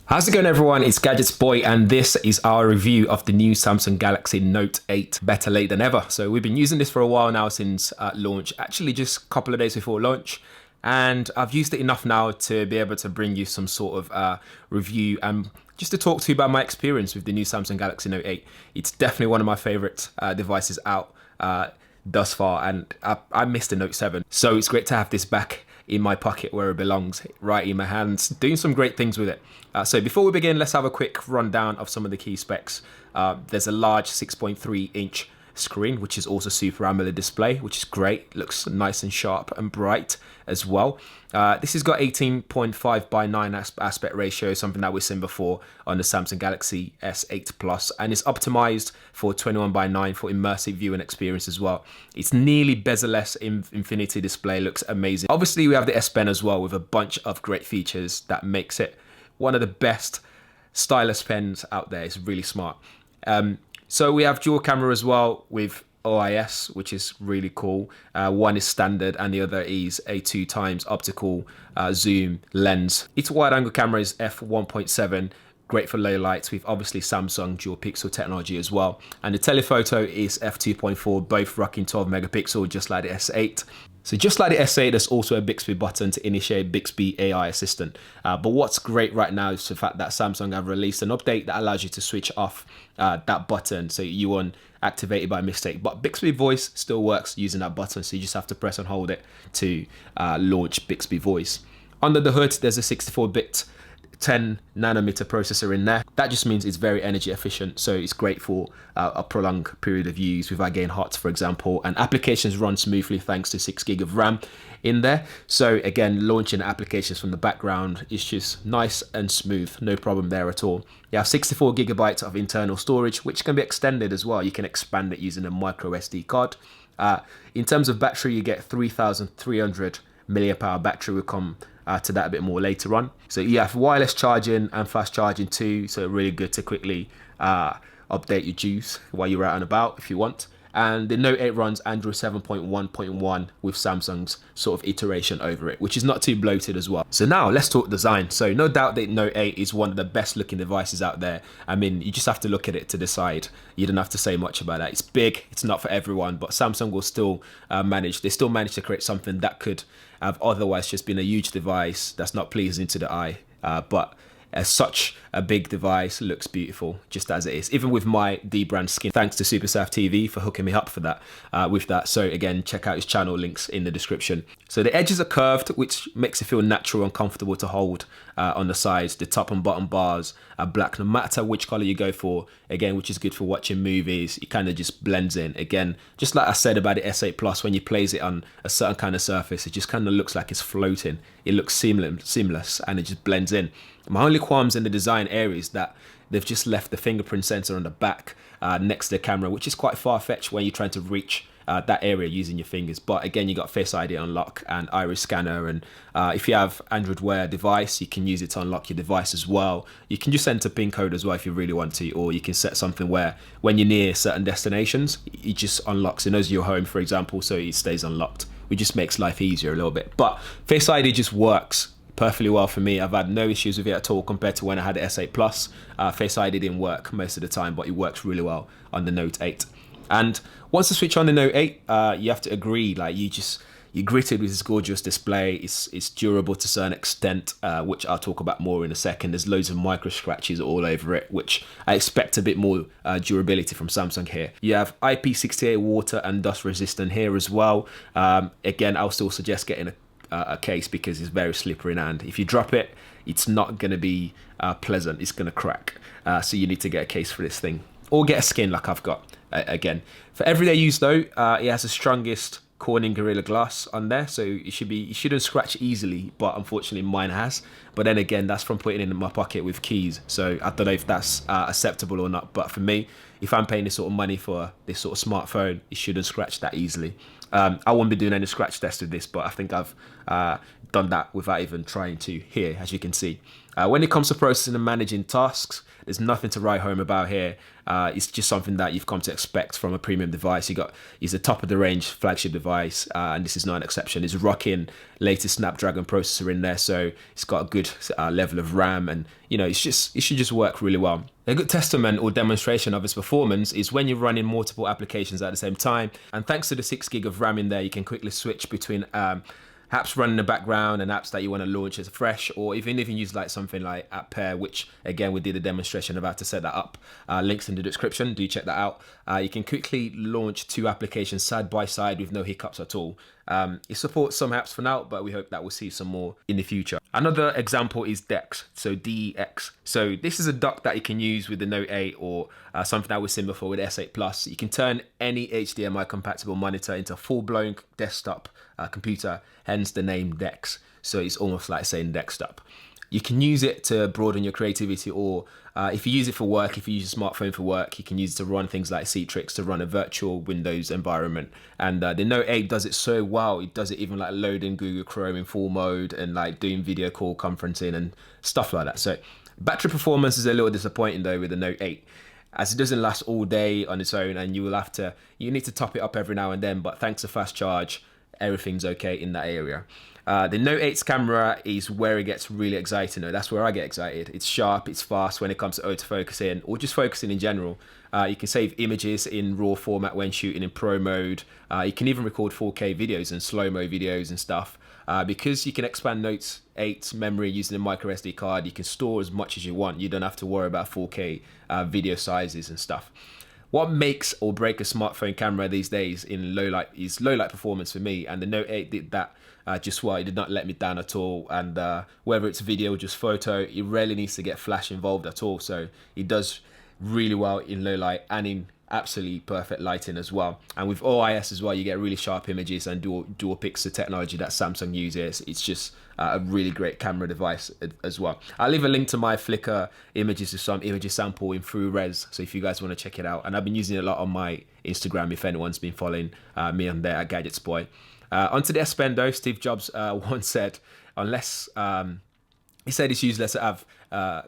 How's it going, everyone? It's GadgetsBoy, and this is our review of the new Samsung Galaxy Note 8. Better late than ever. So we've been using this for a while now since launch, actually just a couple of days before launch. And I've used it enough now to be able to bring you some sort of review and just to talk to you about my experience with the new Samsung Galaxy Note 8. It's definitely one of my favorite devices out thus far, and I missed the Note 7. So it's great to have this back in my pocket where it belongs, right in my hands, doing some great things with it. So before we begin, let's have a quick rundown of some of the key specs. There's a large 6.3 inch screen, which is also Super AMOLED display, which is great. Looks nice and sharp and bright as well. This has got 18.5 by 9 aspect ratio, something that we've seen before on the Samsung Galaxy S8 Plus, and it's optimized for 21 by 9 for immersive viewing experience as well. It's nearly bezel-less infinity display, looks amazing. Obviously, we have the S Pen as well with a bunch of great features that makes it one of the best stylus pens out there. It's really smart. So we have dual camera as well with OIS, which is really cool. One is standard and the other is a 2x optical zoom lens. Its wide angle camera is f1.7, great for low lights with obviously Samsung dual pixel technology as well. And the telephoto is f2.4, both rocking 12 megapixel, just like the S8. So just like the S8, there's also a Bixby button to initiate Bixby AI Assistant. But what's great right now is the fact that Samsung have released an update that allows you to switch off that button so you won't activate it by mistake. But Bixby Voice still works using that button, so you just have to press and hold it to launch Bixby Voice. Under the hood, there's a 64-bit 10 nanometer processor in there. That just means it's very energy efficient, so it's great for a prolonged period of use without getting hot, for example, and applications run smoothly thanks to 6 gig of RAM in there. So again, launching applications from the background is just nice and smooth, no problem there at all. You have 64 gigabytes of internal storage, which can be extended as well. You can expand it using a micro SD card. In terms of battery, you get 3,300 milliamp hour battery. Will come to that a bit more later on. So you have wireless charging and fast charging too, so really good to quickly update your juice while you're out and about if you want. And the Note 8 runs Android 7.1.1 with Samsung's sort of iteration over it, which is not too bloated as well. So now let's talk design. So no doubt that Note 8 is one of the best looking devices out there. I mean, you just have to look at it to decide. You don't have to say much about that. It's big, it's not for everyone, but Samsung will still manage to create something that could have otherwise just been a huge device that's not pleasing to the eye. But as such a big device, looks beautiful just as it is, even with my D-brand skin. Thanks to SuperSaf TV for hooking me up for that with that. So again, check out his channel, links in the description. So the edges are curved, which makes it feel natural and comfortable to hold on the sides. The top and bottom bars are black no matter which color you go for, again, which is good for watching movies. It kind of just blends in. Again, just like I said about the S8 Plus, when you place it on a certain kind of surface, it just kind of looks like it's floating. It looks seamless and it just blends in. My only qualms in the design area is that they've just left the fingerprint sensor on the back next to the camera, which is quite far-fetched when you're trying to reach that area using your fingers. But again, you got Face ID unlock and iris scanner, and if you have Android Wear device, you can use it to unlock your device as well. You can just enter pin code as well if you really want to, or you can set something where when you're near certain destinations, it just unlocks. It knows you're home, for example, so it stays unlocked, which just makes life easier a little bit. But Face ID just works perfectly well for me. I've had no issues with it at all compared to when I had the S8 Plus. Face ID didn't work most of the time, but it works really well on the Note 8. And once you switch on the Note 8, you have to agree, like you're greeted with this gorgeous display. It's durable to a certain extent, which I'll talk about more in a second. There's loads of micro scratches all over it, which I expect a bit more durability from Samsung here. You have IP68 water and dust resistant here as well. Again, I'll still suggest getting a case because it's very slippery, and if you drop it, it's not going to be pleasant. It's going to crack. So you need to get a case for this thing, or get a skin like I've got. Again, for everyday use though, it has the strongest Corning Gorilla Glass on there, so it shouldn't scratch easily, but unfortunately mine has. But then again, that's from putting it in my pocket with keys, so I don't know if that's acceptable or not. But for me, if I'm paying this sort of money for this sort of smartphone, it shouldn't scratch that easily. I won't be doing any scratch tests with this, but I think I've done that without even trying to here, as you can see. When it comes to processing and managing tasks, There's nothing to write home about here. It's just something that you've come to expect from a premium device. It's a top of the range flagship device, and this is not an exception. It's rocking latest Snapdragon processor in there, so it's got a good level of RAM, and it should just work really well. A good testament or demonstration of its performance is when you're running multiple applications at the same time, and thanks to the 6 gig of RAM in there, you can quickly switch between apps running in the background and apps that you want to launch as fresh, or even if you use like something like App Pair, which again we did a demonstration of how to set that up. Links in the description, do check that out. You can quickly launch 2 applications side by side with no hiccups at all. It supports some apps for now, but we hope that we'll see some more in the future. Another example is DeX, so DeX. So this is a dock that you can use with the Note 8 or something that we've seen before with S8 Plus. You can turn any HDMI compatible monitor into a full-blown desktop computer, hence the name DeX. So it's almost like saying desktop. You can use it to broaden your creativity, or if you use it for work, if you use your smartphone for work, you can use it to run things like Citrix, to run a virtual Windows environment. And the Note 8 does it so well. It does it even like loading Google Chrome in full mode and like doing video call conferencing and stuff like that. So battery performance is a little disappointing though with the Note 8, as it doesn't last all day on its own, and you need to top it up every now and then. But thanks to fast charge, everything's okay in that area. The Note 8's camera is where it gets really exciting. That's where I get excited. It's sharp, it's fast when it comes to autofocusing or just focusing in general. You can save images in RAW format when shooting in Pro mode. You can even record 4K videos and slow-mo videos and stuff. Because you can expand Note 8's memory using a micro SD card, you can store as much as you want. You don't have to worry about 4K video sizes and stuff. What makes or breaks a smartphone camera these days in low light is low light performance for me, and the Note 8 did that just well. It did not let me down at all, and whether it's video or just photo, it rarely needs to get flash involved at all, so it does really well in low light and in absolutely perfect lighting as well. And with OIS as well, you get really sharp images and dual pixel technology that Samsung uses. It's just a really great camera device as well. I'll leave a link to my Flickr images of some images sample in full res, so if you guys want to check it out. And I've been using it a lot on my Instagram if anyone's been following me on there at GadgetsBoy. Onto the S Pen though, Steve Jobs once said, he said it's useless to have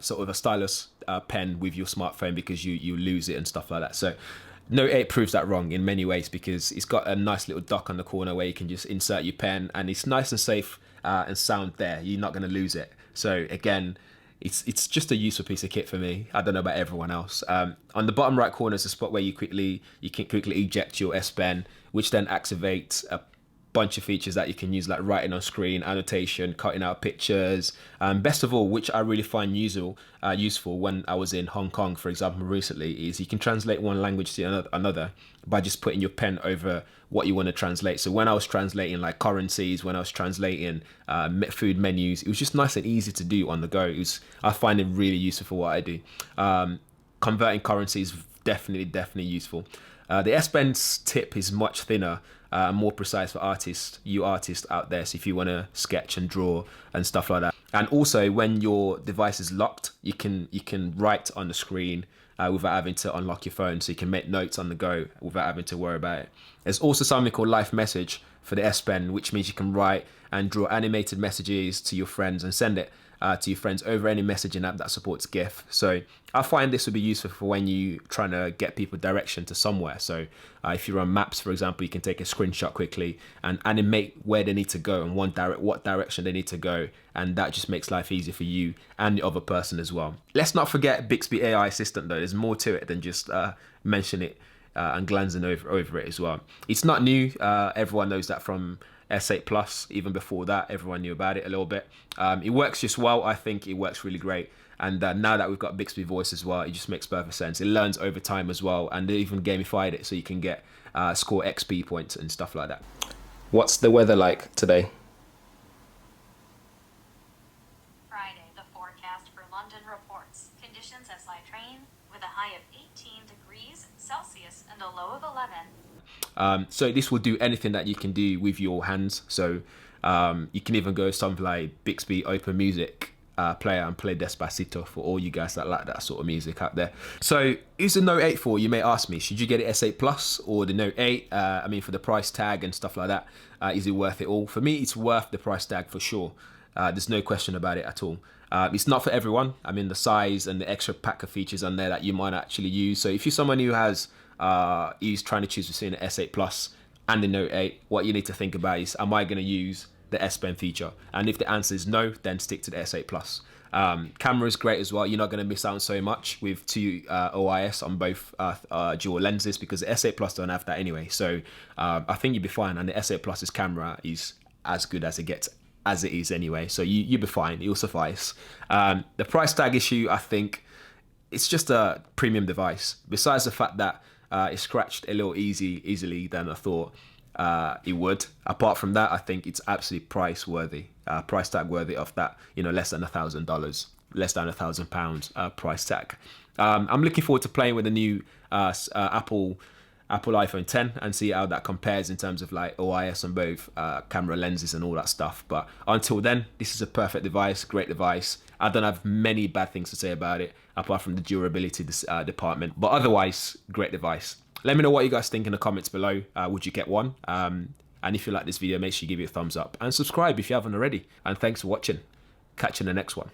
sort of a stylus pen with your smartphone because you lose it and stuff like that. So Note 8 proves that wrong in many ways, because it's got a nice little dock on the corner where you can just insert your pen, and it's nice and safe and sound there. You're not going to lose it. So again, it's just a useful piece of kit for me. I don't know about everyone else. On the bottom right corner is a spot where you can quickly eject your S Pen, which then activates a bunch of features that you can use, like writing on screen, annotation, cutting out pictures. Best of all, which I really find useful when I was in Hong Kong, for example, recently, is you can translate one language to another by just putting your pen over what you want to translate. So when I was translating like currencies, when I was translating food menus, it was just nice and easy to do on the go. I find it really useful for what I do. Converting currencies, definitely useful. The S Pen's tip is much thinner, more precise for you artists out there. So if you want to sketch and draw and stuff like that. And also when your device is locked, you can write on the screen without having to unlock your phone. So you can make notes on the go without having to worry about it. There's also something called Live Message for the S Pen, which means you can write and draw animated messages to your friends and send it to your friends over any messaging app that supports GIF. So I find this would be useful for when you're trying to get people direction to somewhere. So if you're on maps, for example, you can take a screenshot quickly and animate where they need to go and what direction they need to go. And that just makes life easier for you and the other person as well. Let's not forget Bixby AI Assistant though. There's more to it than just mention it and glancing over it as well. It's not new. Everyone knows that from S8 Plus. Even before that, everyone knew about it a little bit. It works just well. I think it works really great. And now that we've got Bixby Voice as well, it just makes perfect sense. It learns over time as well, and they even gamified it so you can get score XP points and stuff like that. What's the weather like today? Friday, the forecast for London reports conditions as light rain with a high of 18 degrees Celsius and a low of 11. So this will do anything that you can do with your hands. So you can even go something like Bixby Open Music player and play Despacito for all you guys that like that sort of music out there. So who's the Note 8 for? You may ask me, should you get it S8 Plus or the Note 8? I mean, for the price tag and stuff like that, is it worth it all? For me, it's worth the price tag for sure. There's no question about it at all. It's not for everyone. I mean, the size and the extra pack of features on there that you might actually use. So if you're someone who has is trying to choose between the S8 Plus and the Note 8, what you need to think about is, am I going to use the S Pen feature? And if the answer is no, then stick to the S8 Plus. Camera is great as well. You're not going to miss out on so much with 2 OIS on both dual lenses, because the S8 Plus don't have that anyway. So I think you'll be fine. And the S8 Plus's camera is as good as it gets, as it is anyway. So you'll be fine. It'll suffice. The price tag issue, I think it's just a premium device. Besides the fact that it scratched a little easily than I thought it would. Apart from that, I think it's absolutely price tag worthy of that, less than $1,000, less than £1,000 price tag. I'm looking forward to playing with the new Apple iPhone 10 and see how that compares in terms of like OIS on both camera lenses and all that stuff. But until then, this is a perfect device, great device. I don't have many bad things to say about it apart from the durability department, but otherwise, great device. Let me know what you guys think in the comments below. Would you get one? And if you like this video, make sure you give it a thumbs up and subscribe if you haven't already. And thanks for watching. Catch you in the next one.